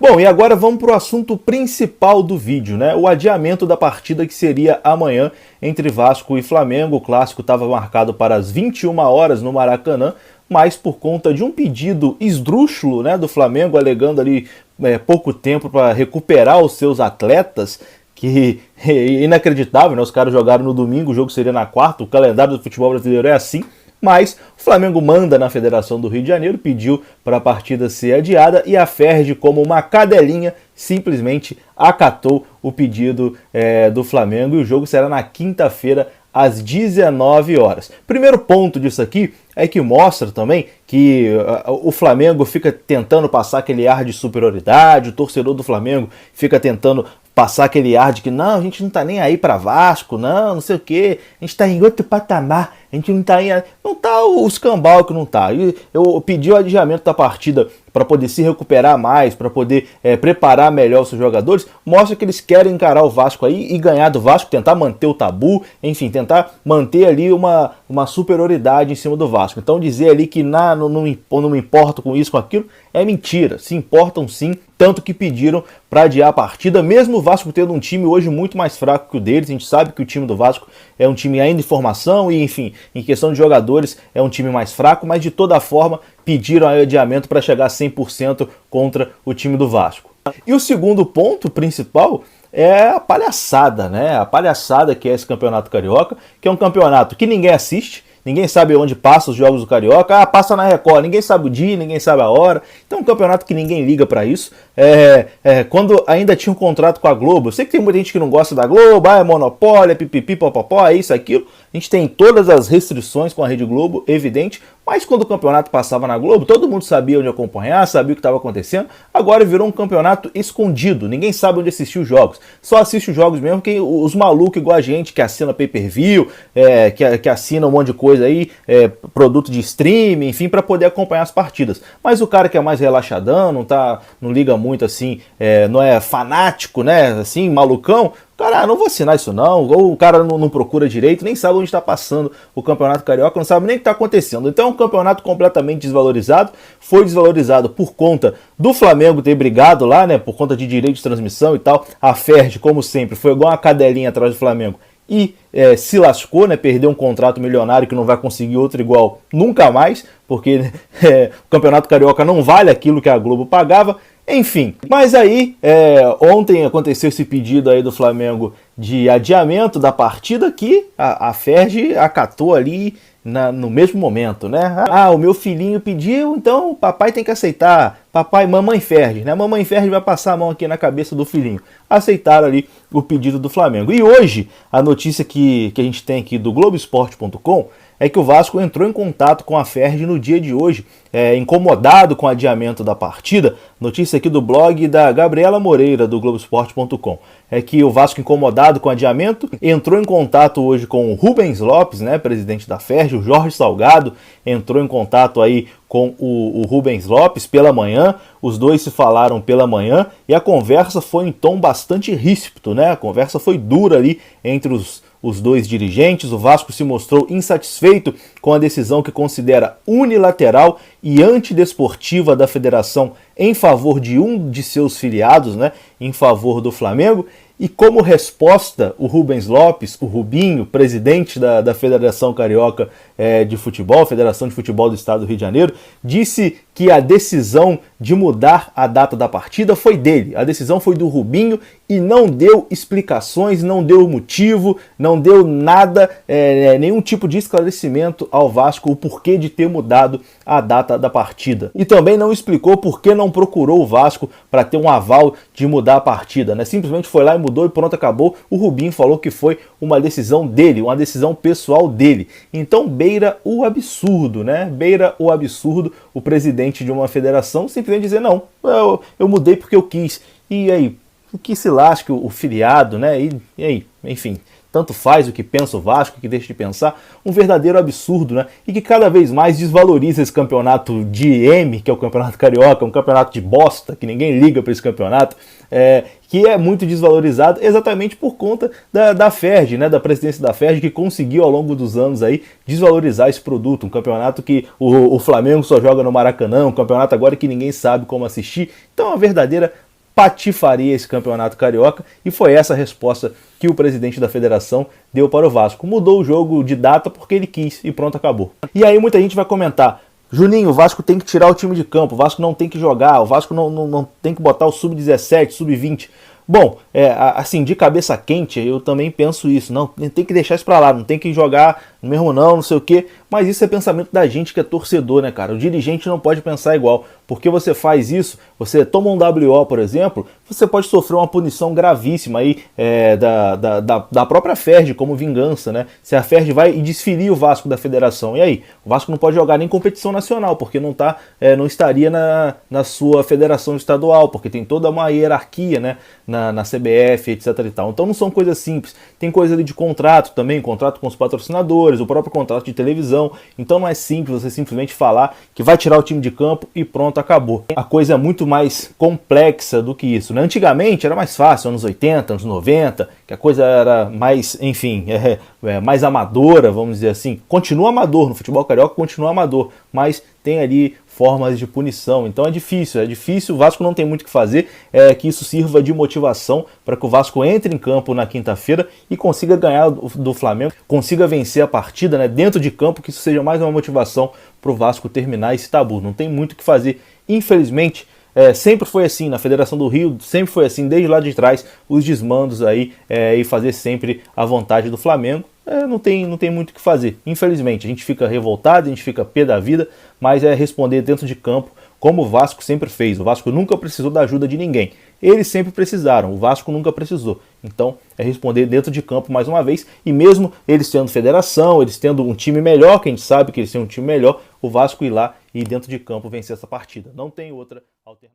Bom, e agora vamos para o assunto principal do vídeo, né? O adiamento da partida que seria amanhã entre Vasco e Flamengo. O clássico estava marcado para as 21 horas no Maracanã, mas por conta de um pedido esdrúxulo, né, do Flamengo, alegando ali pouco tempo para recuperar os seus atletas, que é inacreditável, né? Os caras jogaram no domingo, o jogo seria na quarta, o calendário do futebol brasileiro é assim. Mas o Flamengo manda na Federação do Rio de Janeiro, pediu para a partida ser adiada e a Ferdi, como uma cadelinha, simplesmente acatou o pedido do Flamengo e o jogo será na quinta-feira às 19 horas. Primeiro ponto disso aqui é que mostra também que o Flamengo fica tentando passar aquele ar de superioridade, o torcedor do Flamengo fica tentando passar aquele ar de que não, a gente não tá nem aí pra Vasco, não sei o que, a gente tá em outro patamar, a gente não tá em... Não tá o escambau que não tá. Eu pedi o adiamento da partida para poder se recuperar mais, para poder preparar melhor os seus jogadores, mostra que eles querem encarar o Vasco aí e ganhar do Vasco, tentar manter o tabu, enfim, tentar manter ali uma superioridade em cima do Vasco. Então dizer ali que não me importo com isso, com aquilo, é mentira. Se importam sim, tanto que pediram para adiar a partida, mesmo o Vasco tendo um time hoje muito mais fraco que o deles. A gente sabe que o time do Vasco é um time ainda em formação e, enfim, em questão de jogadores é um time mais fraco, mas de toda forma pediram adiamento para chegar a 100% contra o time do Vasco. E o segundo ponto principal é a palhaçada, né? A palhaçada que é esse campeonato carioca, que é um campeonato que ninguém assiste, ninguém sabe onde passa os jogos do Carioca. Ah, passa na Record, ninguém sabe o dia, ninguém sabe a hora. Então é um campeonato que ninguém liga pra isso. Quando ainda tinha um contrato com a Globo, eu sei que tem muita gente que não gosta da Globo, é monopólio, é pipipi, popopó, é isso, aquilo. A gente tem todas as restrições com a Rede Globo, evidente, mas quando o campeonato passava na Globo, todo mundo sabia onde acompanhar, sabia o que estava acontecendo. Agora virou um campeonato escondido, ninguém sabe onde assistir os jogos. Só assiste os jogos mesmo que os malucos igual a gente, que assina pay-per-view, que assina um monte de coisa aí, produto de streaming, enfim, para poder acompanhar as partidas. Mas o cara que é mais relaxadão, não liga muito assim, não é fanático, né, assim, malucão, cara, não vou assinar isso não, ou o cara não procura direito, nem sabe onde está passando o Campeonato Carioca, não sabe nem o que está acontecendo. Então é um campeonato completamente desvalorizado, foi desvalorizado por conta do Flamengo ter brigado lá, né, por conta de direito de transmissão e tal. A Ferdi, como sempre, foi igual uma cadelinha atrás do Flamengo e se lascou, né, perdeu um contrato milionário que não vai conseguir outro igual nunca mais, porque o Campeonato Carioca não vale aquilo que a Globo pagava. Enfim, mas aí ontem aconteceu esse pedido aí do Flamengo de adiamento da partida que a Ferdi acatou ali no mesmo momento, né? Ah, o meu filhinho pediu, então o papai tem que aceitar. Papai, mamãe Ferdi, né? Mamãe Ferdi vai passar a mão aqui na cabeça do filhinho. Aceitaram ali o pedido do Flamengo. E hoje, a notícia que a gente tem aqui do Globoesporte.com é que o Vasco entrou em contato com a Ferdi no dia de hoje, incomodado com o adiamento da partida. Notícia aqui do blog da Gabriela Moreira, do Globoesporte.com. É que o Vasco, incomodado com o adiamento, entrou em contato hoje com o Rubens Lopes, né, presidente da Ferdi. O Jorge Salgado entrou em contato aí com o Rubens Lopes pela manhã. Os dois se falaram pela manhã e a conversa foi em tom bastante ríspido, né? A conversa foi dura ali entre os dois dirigentes. O Vasco se mostrou insatisfeito com a decisão que considera unilateral e antidesportiva da federação em favor de um de seus filiados, né, em favor do Flamengo. E como resposta, o Rubens Lopes, o Rubinho, presidente da Federação Carioca de Futebol, Federação de Futebol do Estado do Rio de Janeiro, disse que a decisão de mudar a data da partida foi dele. A decisão foi do Rubinho e não deu explicações, não deu motivo, não deu nada, nenhum tipo de esclarecimento ao Vasco o porquê de ter mudado a data da partida. E também não explicou por que não procurou o Vasco para ter um aval de mudar a partida, né? Simplesmente foi lá e mudou e pronto, acabou. O Rubinho falou que foi uma decisão dele, uma decisão pessoal dele. Então beira o absurdo, né? Beira o absurdo o presidente de uma federação simplesmente dizer, não, eu mudei porque eu quis. E aí, o que se lasque o filiado, né? E aí, enfim, tanto faz o que pensa o Vasco, o que deixa de pensar, um verdadeiro absurdo, né? E que cada vez mais desvaloriza esse campeonato de M, que é o Campeonato Carioca, um campeonato de bosta, que ninguém liga para esse campeonato, que é muito desvalorizado exatamente por conta da Ferdi, né? Da presidência da Ferdi, que conseguiu ao longo dos anos aí desvalorizar esse produto, um campeonato que o Flamengo só joga no Maracanã, um campeonato agora que ninguém sabe como assistir. Então é uma verdadeira patifaria esse campeonato carioca, e foi essa a resposta que o presidente da federação deu para o Vasco. Mudou o jogo de data porque ele quis e pronto, acabou. E aí muita gente vai comentar: Juninho, o Vasco tem que tirar o time de campo, o Vasco não tem que jogar, o Vasco não tem que botar o sub-17, sub-20. Bom, assim, de cabeça quente, eu também penso isso. Não, tem que deixar isso pra lá, não tem que jogar mesmo não sei o quê. Mas isso é pensamento da gente que é torcedor, né, cara? O dirigente não pode pensar igual. Porque você faz isso, você toma um WO, por exemplo, você pode sofrer uma punição gravíssima aí da própria Ferj como vingança, né? Se a Ferj vai e desferir o Vasco da federação, e aí? O Vasco não pode jogar nem competição nacional, porque não estaria na sua federação estadual, porque tem toda uma hierarquia, né, na CBF, etc e tal. Então não são coisas simples. Tem coisa ali de contrato também, contrato com os patrocinadores, o próprio contrato de televisão. Então não é simples você simplesmente falar que vai tirar o time de campo e pronto, acabou. A coisa é muito mais complexa do que isso, né? Antigamente era mais fácil, anos 80, anos 90, que a coisa era mais, enfim, mais amadora, vamos dizer assim. Continua amador, no futebol carioca continua amador, mas tem ali formas de punição. Então é difícil, o Vasco não tem muito o que fazer, que isso sirva de motivação para que o Vasco entre em campo na quinta-feira e consiga ganhar do Flamengo, consiga vencer a partida, né, dentro de campo, que isso seja mais uma motivação para o Vasco terminar esse tabu. Não tem muito o que fazer, infelizmente. Sempre foi assim, na Federação do Rio, sempre foi assim, desde lá de trás, os desmandos aí, e fazer sempre a vontade do Flamengo. Não tem muito o que fazer, infelizmente. A gente fica revoltado, a gente fica pé da vida, mas é responder dentro de campo, como o Vasco sempre fez. O Vasco nunca precisou da ajuda de ninguém. Eles sempre precisaram, o Vasco nunca precisou. Então é responder dentro de campo mais uma vez, e mesmo eles tendo federação, eles tendo um time melhor, que a gente sabe que eles têm um time melhor, o Vasco ir lá e dentro de campo vencer essa partida. Não tem outra alternativa.